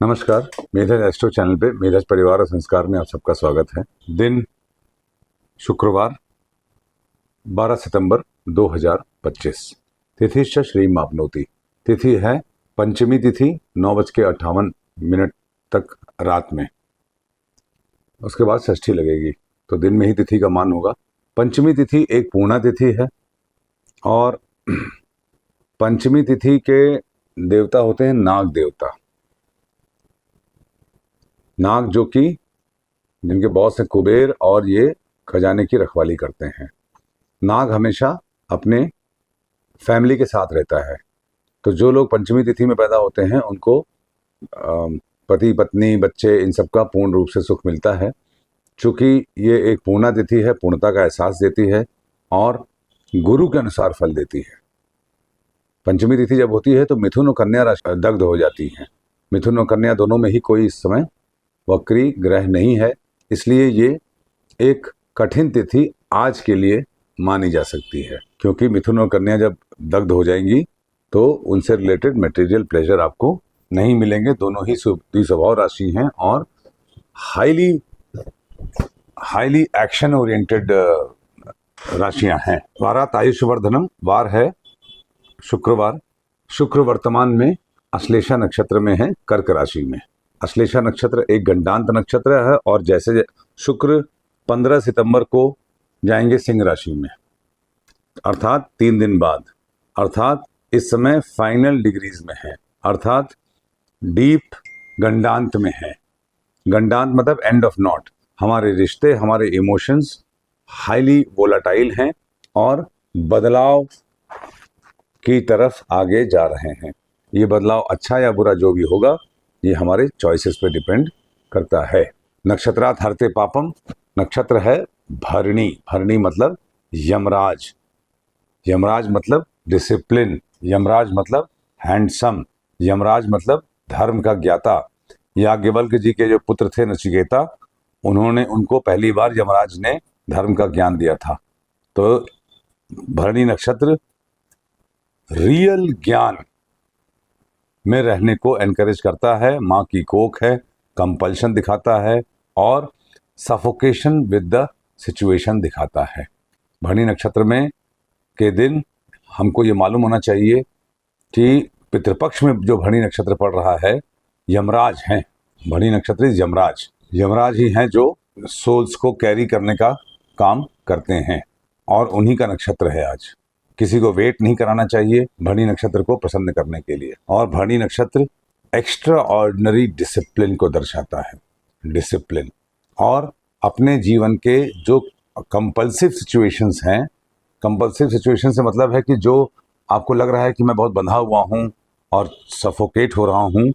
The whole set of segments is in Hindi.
नमस्कार। मेधज एस्ट्रो चैनल पे मेधज परिवार और संस्कार में आप सबका स्वागत है। दिन शुक्रवार 12 सितंबर 2025। तिथि श्री मापनोती। तिथि है पंचमी तिथि 9:58 तक रात में। उसके बाद षष्ठी लगेगी तो दिन में ही तिथि का मान होगा। पंचमी तिथि एक पूर्णा तिथि है और पंचमी तिथि के देवता होते हैं नाग देवता। नाग जो कि जिनके बॉस हैं कुबेर और ये खजाने की रखवाली करते हैं। नाग हमेशा अपने फैमिली के साथ रहता है। तो जो लोग पंचमी तिथि में पैदा होते हैं उनको पति पत्नी बच्चे इन सब का पूर्ण रूप से सुख मिलता है। चूँकि ये एक पूर्णा तिथि है, पूर्णता का एहसास देती है और गुरु के अनुसार फल देती है। पंचमी तिथि जब होती है तो मिथुन और कन्या राशि दग्ध हो जाती हैं। मिथुन और कन्या दोनों में ही कोई इस समय वक्री ग्रह नहीं है, इसलिए ये एक कठिन तिथि आज के लिए मानी जा सकती है। क्योंकि मिथुन और कन्या जब दग्ध हो जाएंगी तो उनसे रिलेटेड मटेरियल प्लेजर आपको नहीं मिलेंगे। दोनों ही स्वभाव राशि हैं और हाईली एक्शन ओरिएंटेड राशियां हैं। वारात आयुष्वर्धनम। वार है शुक्रवार। शुक्र वर्तमान में अश्लेषा नक्षत्र में है, कर्क राशि में। अश्लेषा नक्षत्र एक गंडांत नक्षत्र है और जैसे शुक्र 15 सितंबर को जाएंगे सिंह राशि में, अर्थात 3 दिन बाद, अर्थात इस समय फाइनल डिग्रीज में है, अर्थात डीप गंडांत में है। गंडांत मतलब एंड ऑफ नॉट। हमारे रिश्ते, हमारे इमोशंस हाईली वोलाटाइल हैं और बदलाव की तरफ आगे जा रहे हैं। ये बदलाव अच्छा या बुरा जो भी होगा ये हमारे चॉइसेस पे डिपेंड करता है। नक्षत्रात् हरते पापम। नक्षत्र है भरणी। भरणी मतलब यमराज। यमराज मतलब डिसिप्लिन। यमराज मतलब हैंडसम। यमराज मतलब धर्म का ज्ञाता। याज्ञवल्क्य जी के जो पुत्र थे नचिकेता, उनको पहली बार यमराज ने धर्म का ज्ञान दिया था। तो भरणी नक्षत्र रियल ज्ञान में रहने को एनकरेज करता है। माँ की कोख है, कंपल्शन दिखाता है और सफोकेशन विद द सिचुएशन दिखाता है। भरणी नक्षत्र में के दिन हमको ये मालूम होना चाहिए कि पितृपक्ष में जो भरणी नक्षत्र पड़ रहा है यमराज हैं। भरणी नक्षत्र यमराज। यमराज ही हैं जो सोल्स को कैरी करने का काम करते हैं और उन्हीं का नक्षत्र है आज। किसी को वेट नहीं कराना चाहिए भरणी नक्षत्र को प्रसन्न करने के लिए। और भरणी नक्षत्र एक्स्ट्रा ऑर्डिनरी डिसिप्लिन को दर्शाता है। डिसिप्लिन और अपने जीवन के जो कंपल्सिव सिचुएशंस हैं, कंपल्सिव सिचुएशन से मतलब है कि जो आपको लग रहा है कि मैं बहुत बंधा हुआ हूँ और सफोकेट हो रहा हूँ,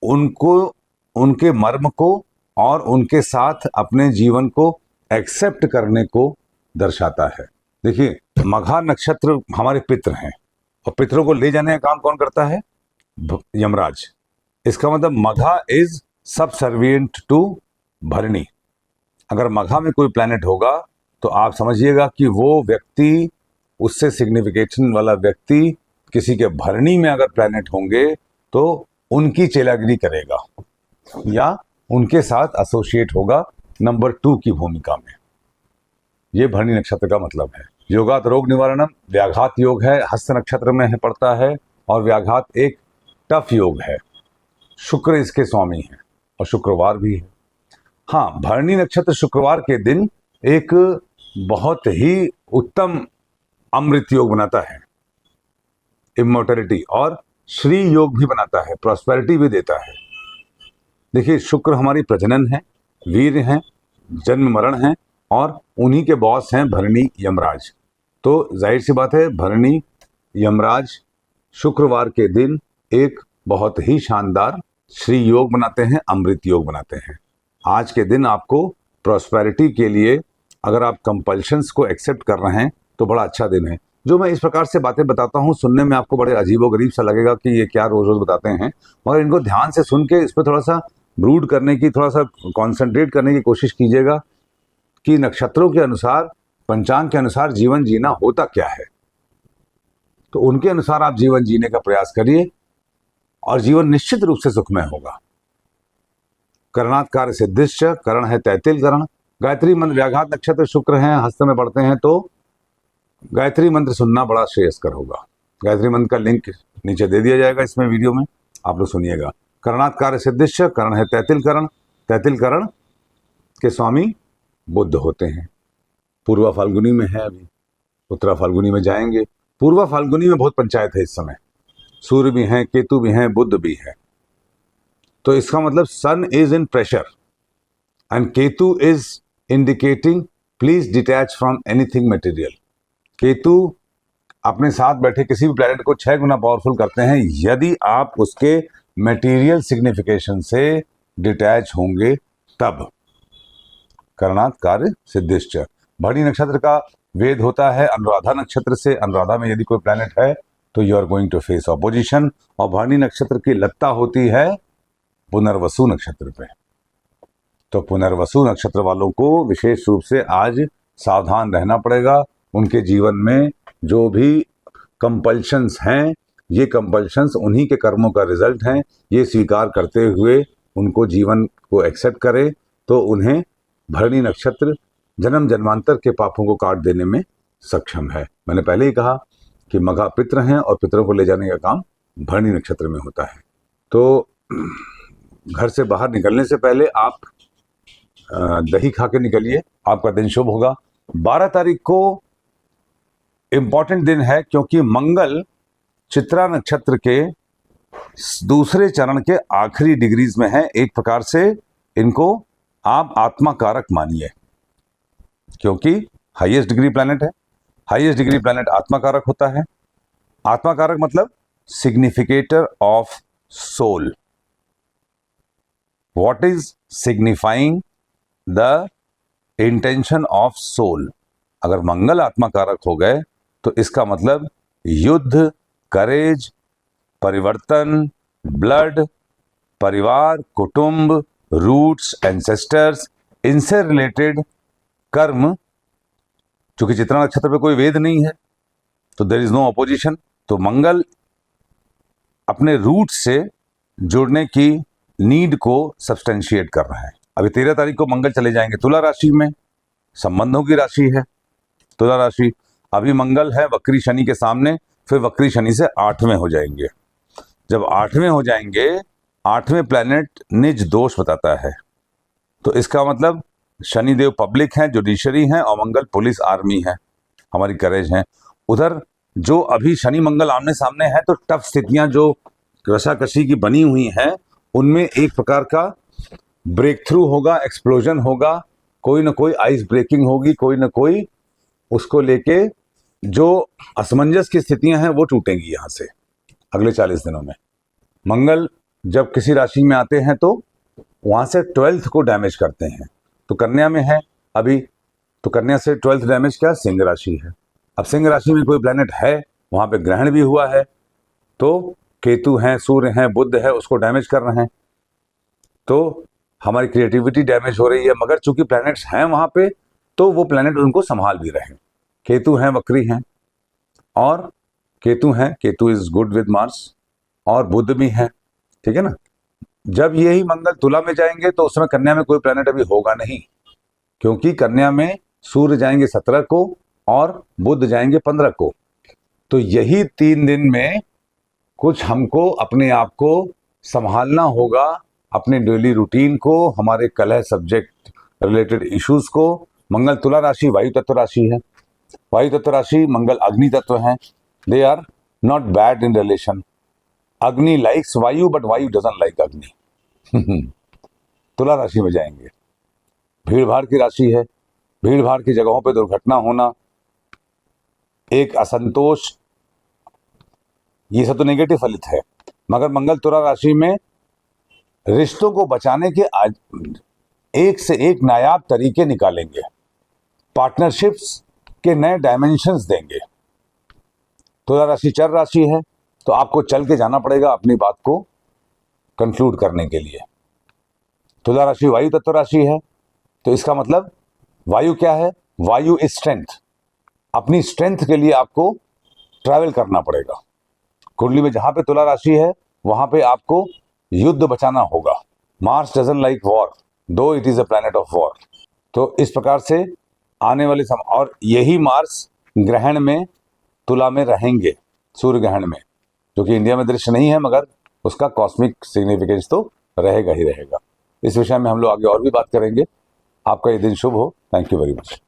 उनको, उनके मर्म को और उनके साथ अपने जीवन को एक्सेप्ट करने को दर्शाता है। देखिए, मघा नक्षत्र हमारे पितृ हैं और पितरों को ले जाने का काम कौन करता है? यमराज। इसका मतलब मघा इज सबसर्विएंट टू भरणी। अगर मघा में कोई प्लैनेट होगा तो आप समझिएगा कि वो व्यक्ति, उससे सिग्निफिकेशन वाला व्यक्ति किसी के भरणी में अगर प्लैनेट होंगे तो उनकी चेलागिरी करेगा या उनके साथ एसोसिएट होगा नंबर 2 की भूमिका में। ये भरणी नक्षत्र का मतलब है। योगात रोग निवारणम। व्याघात योग है, हस्त नक्षत्र में है, पड़ता है और व्याघात एक टफ योग है। शुक्र इसके स्वामी हैं और शुक्रवार भी है। हाँ, भरणी नक्षत्र शुक्रवार के दिन एक बहुत ही उत्तम अमृत योग बनाता है, इमोर्टलिटी, और श्री योग भी बनाता है, प्रॉस्पेरिटी भी देता है। देखिए, शुक्र हमारी प्रजनन है, वीर हैं, जन्म मरण है और उन्हीं के बॉस हैं भरणी यमराज। तो जाहिर सी बात है भरणी यमराज शुक्रवार के दिन एक बहुत ही शानदार श्री योग बनाते हैं, अमृत योग बनाते हैं। आज के दिन आपको प्रॉस्पेरिटी के लिए अगर आप कंपल्शंस को एक्सेप्ट कर रहे हैं तो बड़ा अच्छा दिन है। जो मैं इस प्रकार से बातें बताता हूँ, सुनने में आपको बड़े अजीबोगरीब सा लगेगा कि ये क्या रोज रोज बताते हैं, मगर इनको ध्यान से सुन के इस पर थोड़ा सा ब्रूड करने की, थोड़ा सा कॉन्सेंट्रेट करने की कोशिश कीजिएगा कि नक्षत्रों के अनुसार, पंचांग के अनुसार जीवन जीना होता क्या है। तो उनके अनुसार आप जीवन जीने का प्रयास करिए और जीवन निश्चित रूप से सुखमय होगा। करणात् कार्य सिद्धिश्च, करण है तैतिल करण। गायत्री मंत्र, व्याघात नक्षत्र शुक्र हैं, हस्त में पढ़ते हैं तो गायत्री मंत्र सुनना बड़ा श्रेयस्कर होगा। गायत्री मंत्र का लिंक नीचे दे दिया जाएगा इसमें वीडियो में, आप लोग सुनिएगा। करणात् कार्य सिद्धिश्च, करण है तैतिल करण। तैतिल करण के स्वामी बुध होते हैं। पूर्वा फाल्गुनी में है, अभी उत्तरा फाल्गुनी में जाएंगे। पूर्वा फाल्गुनी में बहुत पंचायत है इस समय, सूर्य भी हैं, केतु भी हैं, बुध भी है। तो इसका मतलब sun is in pressure and Ketu is indicating please detach from anything material. Ketu अपने साथ बैठे किसी भी प्लैनेट को 6 गुना पावरफुल करते हैं यदि आप उसके मटेरियल सिग्निफिकेशन से डिटैच होंगे तब। करणात् कार्य सिद्धिश्च। भरणी नक्षत्र का वेद होता है अनुराधा नक्षत्र से। अनुराधा में यदि कोई प्लैनेट है तो you are going to face opposition. और भरणी नक्षत्र की लगता होती है पुनर्वसु नक्षत्र पे। तो पुनर्वसु नक्षत्र वालों को विशेष रूप से आज सावधान रहना पड़ेगा। उनके जीवन में जो भी कंपल्शंस हैं, ये कंपल्शंस उन्हीं के कर्मों का रिजल्ट हैं। ये स्वीकार करते हुए उनको जीवन को एक्सेप्ट करें तो उन्हें भरणी नक्षत्र जन्म जन्मांतर के पापों को काट देने में सक्षम है। मैंने पहले ही कहा कि मघा पितृ हैं और पितरों को ले जाने का काम भरणी नक्षत्र में होता है। तो घर से बाहर निकलने से पहले आप दही खा के निकलिए, आपका दिन शुभ होगा। 12 तारीख को इंपॉर्टेंट दिन है क्योंकि मंगल चित्रा नक्षत्र के दूसरे चरण के आखिरी डिग्रीज में है। एक प्रकार से इनको आप आत्मा कारक मानिए क्योंकि हाईएस्ट डिग्री प्लैनेट है। हाईएस्ट डिग्री प्लैनेट आत्मा कारक होता है। आत्मा कारक मतलब significator of soul. What is signifying the intention of soul. अगर मंगल आत्मा कारक हो गए तो इसका मतलब युद्ध, करेज, परिवर्तन, ब्लड, परिवार, कुटुंब, रूट्स, एंसेस्टर्स, इनसे रिलेटेड कर्म। चूंकि चित्रा नक्षत्र पे कोई वेद नहीं है तो देयर इज नो अपोजिशन। तो मंगल अपने रूट से जुड़ने की नीड को सब्सटेंशिएट कर रहा है। अभी 13 तारीख को मंगल चले जाएंगे तुला राशि में, संबंधों की राशि है तुला राशि। अभी मंगल है वक्री शनि के सामने, फिर वक्री शनि से 8वें हो जाएंगे। जब 8वें हो जाएंगे, 8वें प्लैनेट निज दोष बताता है। तो इसका मतलब शनिदेव पब्लिक हैं, जुडिशरी हैं, और मंगल पुलिस आर्मी है, हमारी करेज है। उधर जो अभी शनि मंगल आमने सामने है तो टफ स्थितियां जो रसाकसी की बनी हुई हैं उनमें एक प्रकार का ब्रेक थ्रू होगा, एक्सप्लोजन होगा, कोई ना कोई आइस ब्रेकिंग होगी, कोई ना कोई उसको लेके जो असमंजस की स्थितियां हैं वो टूटेंगी यहाँ से अगले 40 दिनों में। मंगल जब किसी राशि में आते हैं तो वहाँ से 12th को डैमेज करते हैं। तो कन्या में है अभी, तो कन्या से 12th डैमेज क्या, सिंह राशि है। अब सिंह राशि में कोई प्लैनेट है, वहाँ पे ग्रहण भी हुआ है, तो केतु हैं, सूर्य हैं, बुध है, उसको डैमेज कर रहे हैं। तो हमारी क्रिएटिविटी डैमेज हो रही है। मगर चूंकि प्लैनेट्स हैं वहाँ पे तो वो प्लैनेट उनको संभाल भी रहे हैं। केतु हैं, वक्री हैं, और केतु हैं, Ketu is good with Mars, और बुध भी हैं, ठीक है ना। जब यही मंगल तुला में जाएंगे तो उसमें कन्या में कोई प्लैनेट अभी होगा नहीं, क्योंकि कन्या में सूर्य जाएंगे 17 को और बुध जाएंगे 15 को। तो यही 3 दिन में कुछ हमको अपने आप को संभालना होगा, अपने डेली रूटीन को, हमारे कलह सब्जेक्ट रिलेटेड इश्यूज को। मंगल तुला राशि वायु तत्व राशि है। वायु तत्व राशि, मंगल अग्नि तत्व है। They are not bad in relation. अग्नि लाइक्स वायु बट वायु डजंट लाइक अग्नि। तुला राशि में जाएंगे। भीड़ भाड़ की राशि है। भीड़ भाड़ की जगहों पे दुर्घटना होना, एक असंतोष, ये सब तो नेगेटिव फलित है। मगर मंगल तुला राशि में रिश्तों को बचाने के एक से एक नायाब तरीके निकालेंगे, पार्टनरशिप्स के नए डायमेंशंस देंगे। तुला राशि चर राशि है, तो आपको चल के जाना पड़ेगा अपनी बात को कंक्लूड करने के लिए। तुला राशि वायु तत्व राशि है, तो इसका मतलब वायु क्या है, वायु इज स्ट्रेंथ। अपनी स्ट्रेंथ के लिए आपको ट्रैवल करना पड़ेगा। कुंडली में जहां पे तुला राशि है वहां पे आपको युद्ध बचाना होगा, मार्स डजंट लाइक वॉर दो it is a planet of war. तो इस प्रकार से आने वाले समय, और यही मार्स ग्रहण में तुला में रहेंगे, सूर्य ग्रहण में, जो कि इंडिया में दृश्य नहीं है, मगर उसका कॉस्मिक सिग्निफिकेंस तो रहेगा ही रहेगा। इस विषय में हम लोग आगे और भी बात करेंगे। आपका ये दिन शुभ हो। Thank you very much.